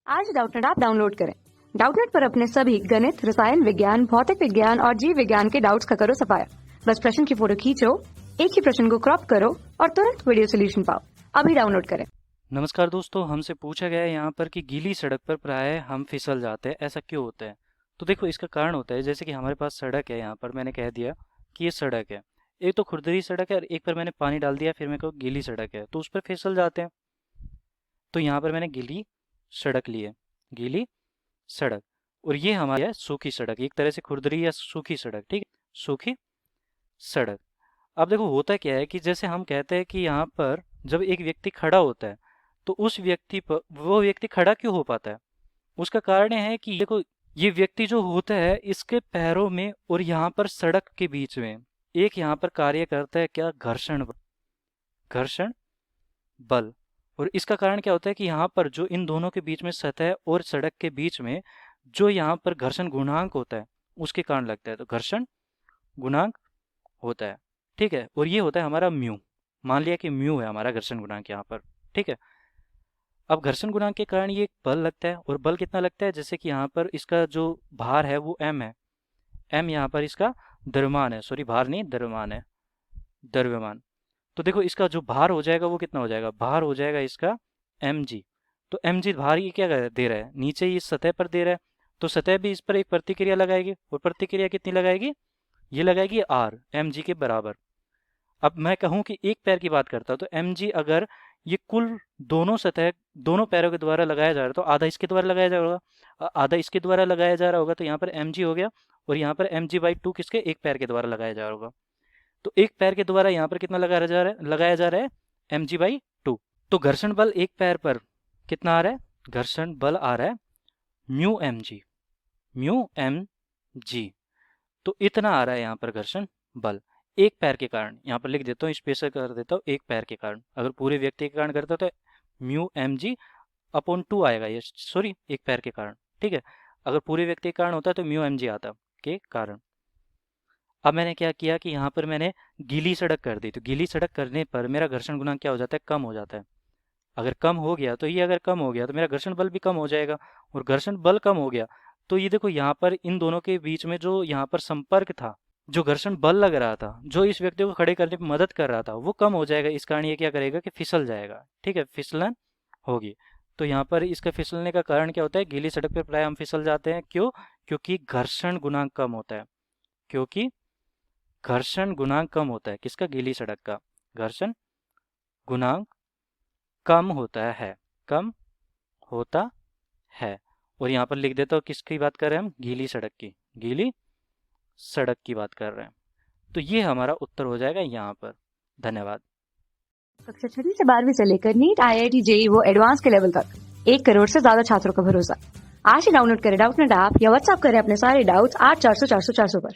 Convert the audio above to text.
आज Doubtnut app download करें। Doubtnut पर अपने सभी गणित, रसायन विज्ञान, भौतिक विज्ञान और जीव विज्ञान के डाउट्स का करो सफाया। बस प्रश्न की फोटो खींचो, एक ही प्रश्न को क्रॉप करो और तुरंत वीडियो सोल्यूशन पाओ। अभी डाउनलोड करें। नमस्कार दोस्तों, हमसे पूछा गया है यहाँ पर कि गीली सड़क पर प्राय हम फिसल जाते हैं, ऐसा क्यों होता है। तो देखो, इसका कारण होता है जैसे कि हमारे पास सड़क है, यहाँ पर मैंने कह दिया कि ये सड़क है। एक तो खुरदरी सड़क है और एक पर मैंने पानी डाल दिया, फिर मेरे को गीली सड़क है तो उस पर फिसल जाते हैं। तो यहाँ पर मैंने गीली सड़क ली है, गीली सड़क, और ये हमारी है सूखी सड़क, एक तरह से खुरदरी या सूखी सड़क। ठीक है, सूखी सड़क। अब देखो होता क्या है कि जैसे हम कहते हैं कि यहाँ पर जब एक व्यक्ति खड़ा होता है तो उस व्यक्ति पर वो व्यक्ति खड़ा क्यों हो पाता है। उसका कारण ये है कि देखो, ये व्यक्ति जो होता है इसके पैरों में और यहाँ पर सड़क के बीच में एक यहाँ पर कार्य करता है क्या, घर्षण बल। घर्षण बल। और इसका कारण क्या होता है कि यहाँ पर जो इन दोनों के बीच में सतह और सड़क के बीच में जो यहाँ पर घर्षण गुणांक होता है उसके कारण लगता है, तो घर्षण गुणांक होता है। ठीक है, और ये होता है हमारा म्यू। मान लिया कि म्यू है हमारा घर्षण गुणांक यहाँ पर। ठीक है, अब घर्षण गुणांक के कारण ये एक बल लगता है, और बल कितना लगता है, जैसे कि यहाँ पर इसका जो भार है वो m है। m यहाँ पर इसका द्रव्यमान है, सॉरी भार नहीं, द्रव्यमान है, द्रव्यमान। तो देखो इसका जो भार हो जाएगा वो कितना हो जाएगा, भार हो जाएगा इसका mg। तो mg भार ये क्या दे रहा है, नीचे ही इस सतह पर दे रहा है, तो सतह भी इस पर एक प्रतिक्रिया लगाएगी, और प्रतिक्रिया कितनी लगाएगी, ये लगाएगी r mg के बराबर। अब मैं कहूँ कि एक पैर की बात करता हूँ तो mg अगर ये कुल दोनों सतह दोनों पैरों के द्वारा लगाया जा रहा है तो आधा इसके द्वारा लगाया जा रहा होगा, आधा इसके द्वारा लगाया जा रहा होगा, तो यहाँ पर mg हो गया, और यहाँ पर mg/2 किसके, एक पैर के द्वारा लगाया जा रहा होगा। तो एक पैर के द्वारा यहाँ पर कितना लगाया जा रहा है mg/2। तो घर्षण बल एक पैर पर कितना आ रहा है, घर्षण बल आ रहा है म्यू एम जी। तो इतना आ रहा है यहाँ पर घर्षण बल एक पैर के कारण। यहाँ पर लिख देता हूँ, स्पेशल कर देता हूँ, एक पैर के कारण। अगर पूरे व्यक्ति के कारण करता तो म्यू mg/2 आएगा, ये सॉरी एक पैर के कारण। ठीक है, अगर पूरे व्यक्ति के कारण होता तो म्यू mg आता के कारण। अब मैंने क्या किया कि यहाँ पर मैंने गीली सड़क कर दी, तो गीली सड़क करने पर मेरा घर्षण गुणांक क्या हो जाता है, कम हो जाता है। अगर कम हो गया तो ये, अगर कम हो गया तो मेरा घर्षण बल भी कम हो जाएगा, और घर्षण बल कम हो गया तो ये देखो यहाँ पर इन दोनों के बीच में जो यहाँ पर संपर्क था, जो घर्षण बल लग रहा था, जो इस व्यक्ति को खड़े करने में मदद कर रहा था, वो कम हो जाएगा। इस कारण ये क्या करेगा कि फिसल जाएगा। ठीक है, फिसलन होगी। तो यहाँ पर इसका फिसलने का कारण क्या होता है, गीली सड़क पर प्राय हम फिसल जाते हैं, क्यों, क्योंकि घर्षण गुणांक कम होता है। क्योंकि घर्षण गुणांक कम होता है, किसका, गीली सड़क का घर्षण गुणांक कम होता है, कम होता है। और यहाँ पर लिख देता हूँ किसकी बात कर रहे हैं हम, गीली सड़क की, गीली सड़क की बात कर रहे हैं। तो ये हमारा उत्तर हो जाएगा यहाँ पर। धन्यवाद। कक्षा 6 से 12वीं से लेकर नीट, IIT, JEE वो एडवांस के लेवल तक 1 करोड़ से ज्यादा छात्रों का भरोसा। आज ही डाउनलोड करें डाउटनेट ऐप या व्हाट्सएप करें अपने सारे डाउट्स 8400 400 400 पर।